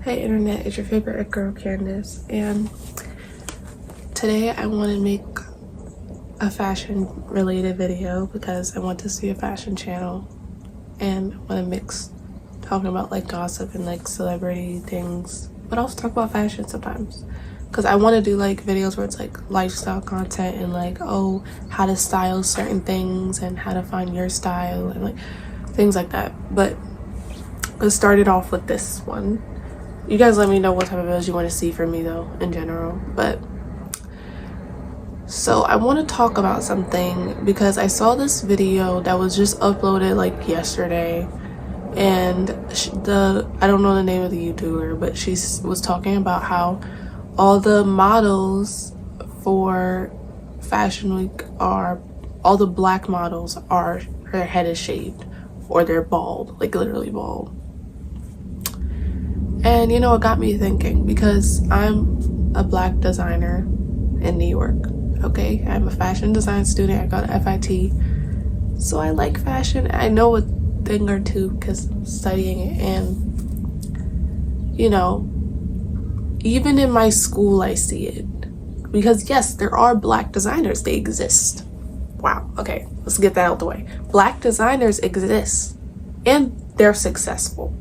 Hey internet, it's your favorite girl Candace, and today I want to make a fashion related video because I want to see a fashion channel and I want to mix talking about like gossip and like celebrity things, but also talk about fashion sometimes because I want to do like videos where it's like lifestyle content and like, oh, how to style certain things and how to find your style and like things like that. But let's start it off with this one. You guys let me know what type of videos you want to see from me though in general. But so I want to talk about something because I saw this video that was just uploaded like yesterday, and I don't know the name of the YouTuber, but she was talking about how all the models for Fashion Week all the black models are, their head is shaved or they're bald, like literally bald. And you know, it got me thinking because I'm a black designer in New York. Okay, I'm a fashion design student. I got an FIT, so I like fashion. I know a thing or two because I'm studying it, and you know, even in my school I see it because yes, there are black designers. They exist. Wow. Okay, let's get that out the way. Black designers exist and they're successful.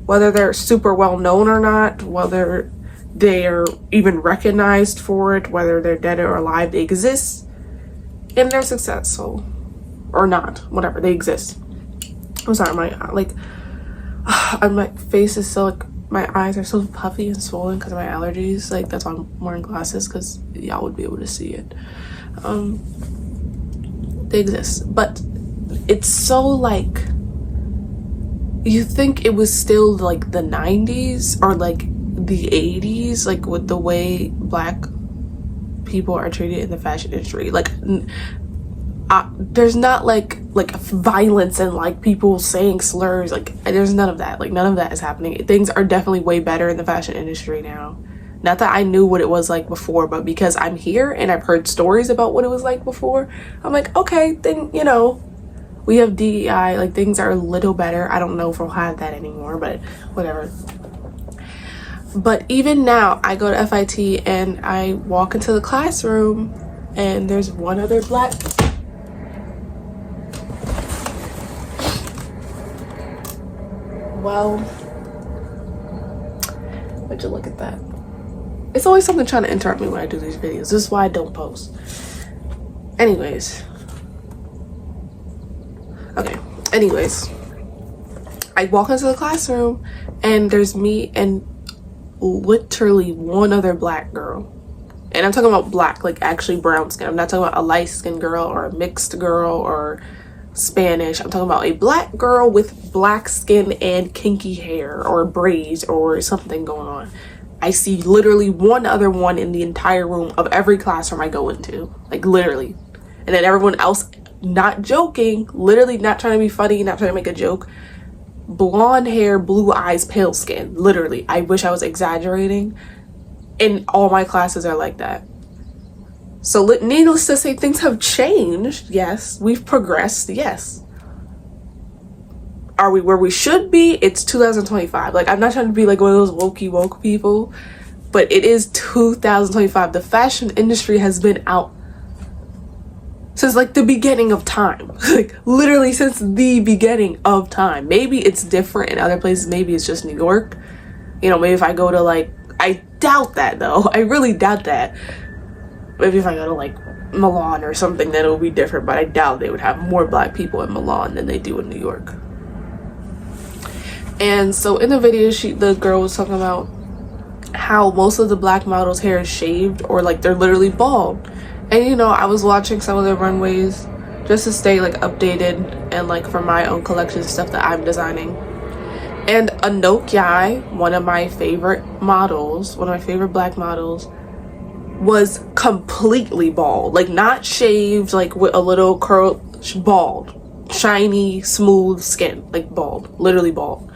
Whether they're super well known or not, whether they're even recognized for it, whether they're dead or alive, they exist and they're successful or not, whatever, they exist. I'm sorry, my face is so like, my eyes are so puffy and swollen because of my allergies. Like that's why I'm wearing glasses, because y'all would be able to see it. They exist, but it's so like, you think it was still like the 90s or like the 80s, like with the way black people are treated in the fashion industry. Like there's not like violence and like people saying slurs, like there's none of that. Like none of that is happening. Things are definitely way better in the fashion industry now. Not that I knew what it was like before, but because I'm here and I've heard stories about what it was like before, I'm like, okay, then you know, we have DEI, like things are a little better. I don't know if we'll have that anymore, but whatever. But even now, I go to FIT and I walk into the classroom and there's one other black. Well, would you look at that? It's always something trying to interrupt me when I do these videos. This is why I don't post. Anyways, I walk into the classroom and there's me and literally one other black girl. And I'm talking about black, like actually brown skin. I'm not talking about a light skinned girl or a mixed girl or Spanish. I'm talking about a black girl with black skin and kinky hair or braids or something going on. I see literally one other one in the entire room of every classroom I go into, like literally. And then everyone else, not joking, literally not trying to be funny, not trying to make a joke, blonde hair, blue eyes, pale skin, literally. I wish I was exaggerating, and all my classes are like that. So needless to say, things have changed. Yes, we've progressed. Yes. Are we where we should be? It's 2025. Like, I'm not trying to be like one of those woke people, but it is 2025. The fashion industry has been out since like the beginning of time. Like literally since the beginning of time. Maybe it's different in other places. Maybe it's just New York. You know, maybe if I go to like, I doubt that though. I really doubt that. Maybe if I go to like Milan or something, then it'll be different, but I doubt they would have more black people in Milan than they do in New York. And so in the video, the girl was talking about how most of the black models' hair is shaved or like they're literally bald. And you know, I was watching some of the runways just to stay like updated and like for my own collection stuff that I'm designing. And Anouk Yai, one of my favorite black models, was completely bald. Like not shaved, like with a little curl, bald, shiny, smooth skin, like bald, literally bald.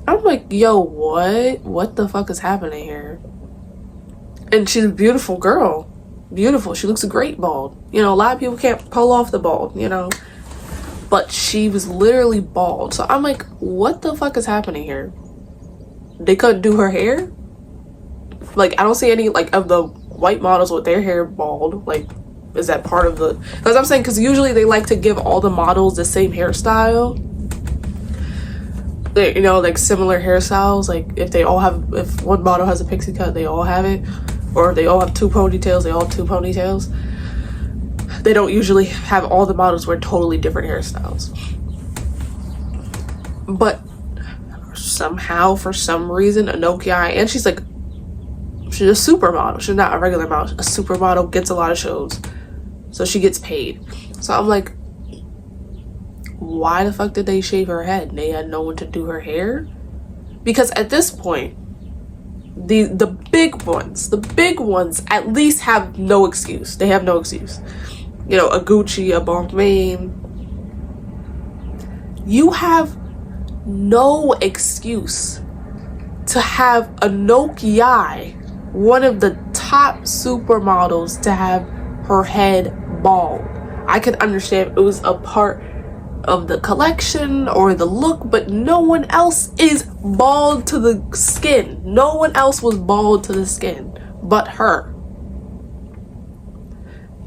I'm like, yo, what the fuck is happening here? And she's a beautiful girl. Beautiful. She looks great bald. You know, a lot of people can't pull off the bald, you know. But she was literally bald. So I'm like, what the fuck is happening here? they couldn't do her hair. Like, I don't see any, like, of the white models with their hair bald. Like, is that part of the, because I'm saying, because usually they like to give all the models the same hairstyle. They, you know, like similar hairstyles. Like, if one model has a pixie cut, they all have it. Or they all have two ponytails, they all have two ponytails. They don't usually have all the models wear totally different hairstyles. But somehow, for some reason, Inoki, and she's a supermodel. She's not a regular model. A supermodel gets a lot of shows. So she gets paid. So I'm like, why the fuck did they shave her head? They had no one to do her hair? Because at this point, the big ones at least have no excuse. They have no excuse. You know, a Gucci, a Balmain. You have no excuse to have a Nokia, one of the top supermodels, to have her head bald. I could understand if it was a part of the collection or the look, but no one else is bald to the skin. No one else was bald to the skin but her.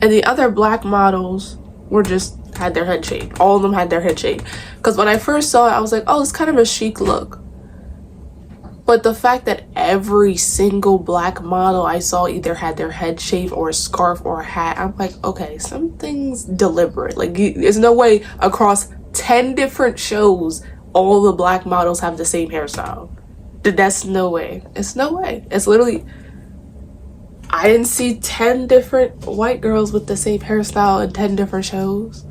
And the other black models were just had their head shaved. All of them had their head shaved. Because when I first saw it, I was like, oh, it's kind of a chic look. But the fact that every single black model I saw either had their head shaved or a scarf or a hat, I'm like, okay, something's deliberate. Like, there's no way across 10 different shows all the black models have the same hairstyle. That's no way. It's no way. It's literally, I didn't see 10 different white girls with the same hairstyle in 10 different shows.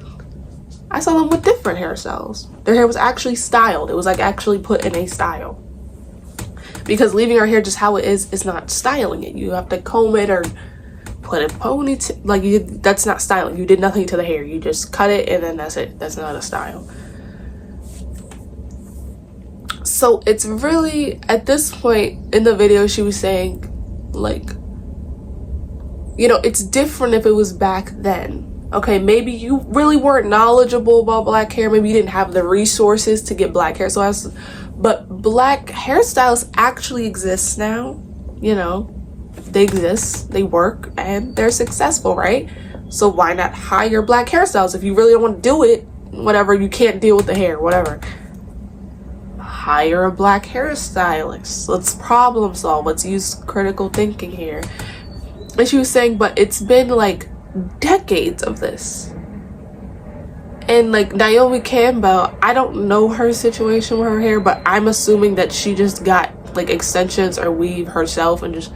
I saw them with different hairstyles. Their hair was actually styled. It was like actually put in a style. Because leaving our hair just how it is not styling it. You have to comb it or put a ponytail. Like, that's not styling. You did nothing to the hair. You just cut it and then that's it. That's not a style. So it's really, at this point in the video, she was saying, like, you know, it's different if it was back then. Okay, maybe you really weren't knowledgeable about black hair. Maybe you didn't have the resources to get black hair. But black hairstyles actually exist now. You know, they exist, they work, and they're successful, right? So why not hire black hairstyles? If you really don't want to do it, whatever, you can't deal with the hair, whatever. Hire a black hairstylist. Let's problem solve. Let's use critical thinking here. And she was saying, but it's been like decades of this. And like Naomi Campbell, I don't know her situation with her hair, but I'm assuming that she just got like extensions or weave herself and just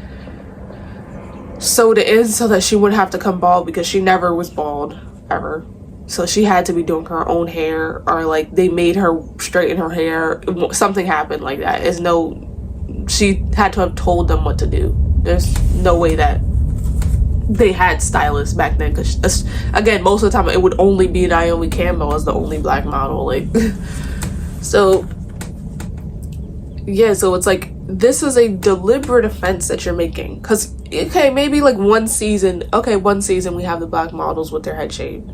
sewed it in so that she wouldn't have to come bald, because she never was bald ever. So she had to be doing her own hair, or like they made her straighten her hair. Something happened like that. She had to have told them what to do. There's no way that they had stylists back then, because again, most of the time it would only be Naomi Campbell as the only black model. Like, so yeah, so it's like, this is a deliberate offense that you're making. Because okay, maybe like one season we have the black models with their head shaved,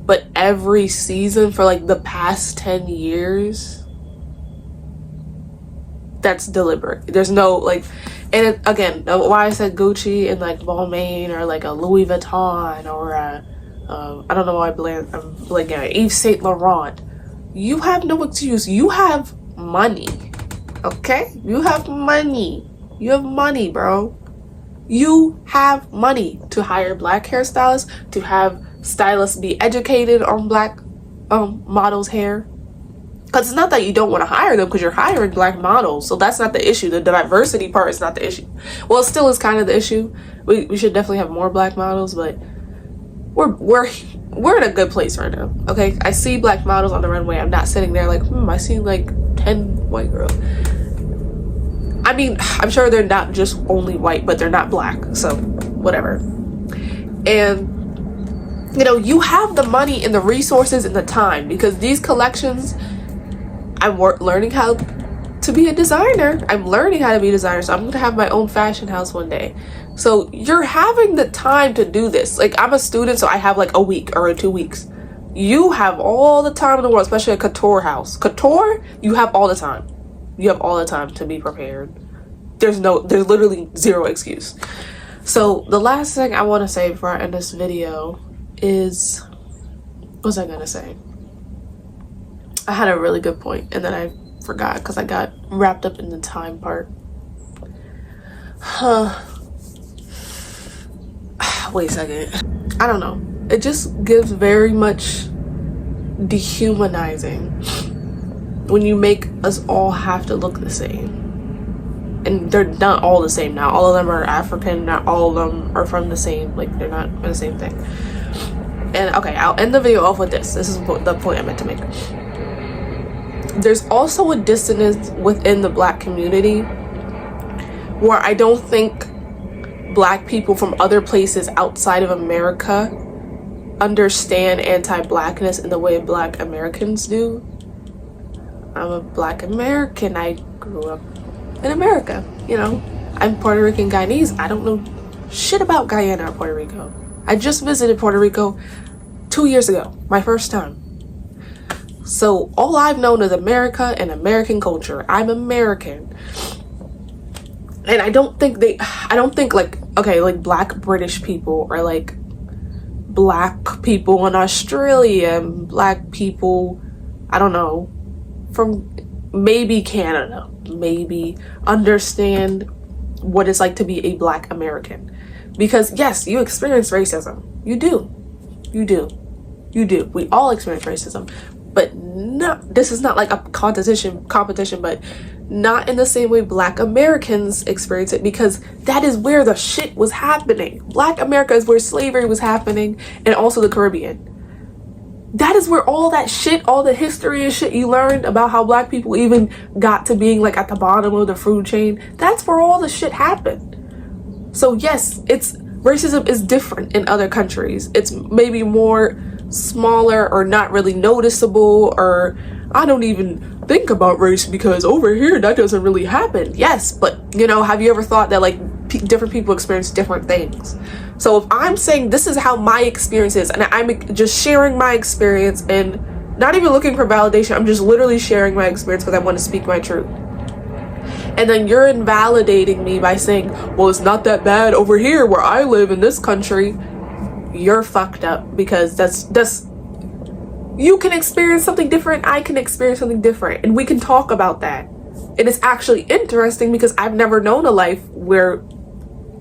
but every season for like the past 10 years, that's deliberate. There's no like, and again, why I said Gucci and like Balmain or like a Louis Vuitton or I don't know why I'm blanking, Yves Saint Laurent. You have no excuse. You have money, okay? You have money. You have money, bro. You have money to hire black hairstylists, to have stylists be educated on black models' hair. Because it's not that you don't want to hire them, because you're hiring black models. So that's not the issue. The diversity part is not the issue. Well, it still is kind of the issue. We should definitely have more black models, but we're in a good place right now. Okay, I see black models on the runway. I'm not sitting there like, I see like 10 white girls. I mean, I'm sure they're not just only white, but they're not black. So whatever. And you know, you have the money and the resources and the time, because these collections, I'm learning how to be a designer. I'm learning how to be a designer. So I'm going to have my own fashion house one day. So you're having the time to do this. Like, I'm a student, so I have like a week or 2 weeks. You have all the time in the world, especially a couture house. Couture, you have all the time. You have all the time to be prepared. There's literally zero excuse. So the last thing I want to say before I end this video is, what was I gonna say? I had a really good point and then I forgot because I got wrapped up in the time part. Wait a second. I don't know. It just gives very much dehumanizing when you make us all have to look the same. And they're not all the same now. All of them are African, not all of them are from the same, like they're not the same thing. And okay, I'll end the video off with this. This is the point I meant to make. There's also a dissonance within the Black community where I don't think Black people from other places outside of America understand anti-Blackness in the way Black Americans do. I'm a Black American. I grew up in America, you know. I'm Puerto Rican Guyanese. I don't know shit about Guyana or Puerto Rico. I just visited Puerto Rico 2 years ago, my first time. So all I've known is America and American culture. I'm American. And I don't think like, okay, like Black British people or like Black people in Australia, Black people, I don't know, from maybe Canada, maybe understand what it's like to be a Black American. Because yes, you experience racism. You do. We all experience racism. But this is not like a competition, but not in the same way Black Americans experience it, because that is where the shit was happening. Black America is where slavery was happening, and also the Caribbean. That is where all that shit, all the history and shit you learned about how Black people even got to being like at the bottom of the food chain, that's where all the shit happened. So yes, racism is different in other countries. It's maybe more smaller or not really noticeable, or I don't even think about race because over here that doesn't really happen. Yes, but you know, have you ever thought that like different people experience different things? So if I'm saying this is how my experience is, and I'm just sharing my experience and not even looking for validation, I'm just literally sharing my experience because I want to speak my truth. And then you're invalidating me by saying, well, it's not that bad over here where I live in this country. You're fucked up, because that's you can experience something different, I can experience something different, and we can talk about that. And it's actually interesting because I've never known a life where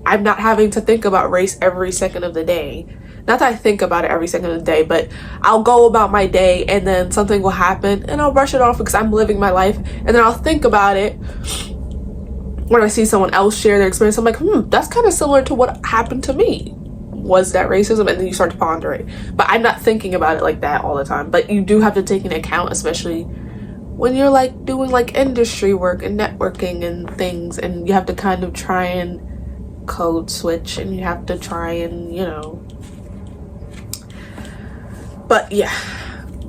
I'm not having to think about race every second of the day. Not that I think about it every second of the day, but I'll go about my day and then something will happen and I'll brush it off because I'm living my life, and then I'll think about it when I see someone else share their experience. I'm like, that's kind of similar to what happened to me. Was that racism? And then you start to ponder it. But I'm not thinking about it like that all the time. But you do have to take into account, especially when you're like doing like industry work and networking and things, and you have to kind of try and code switch, and you have to try and, you know. But yeah,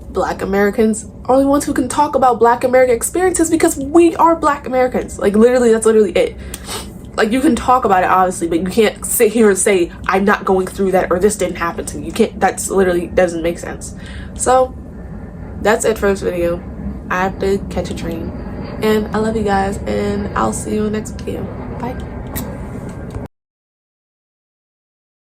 Black Americans are the ones who can talk about Black American experiences because we are Black Americans. Like literally, that's literally it. Like you can talk about it obviously, but you can't sit here and say I'm not going through that or this didn't happen to me. You can't. That's literally doesn't make sense. So that's it for this video. I have to catch a train, and I love you guys, and I'll see you in the next video. Bye.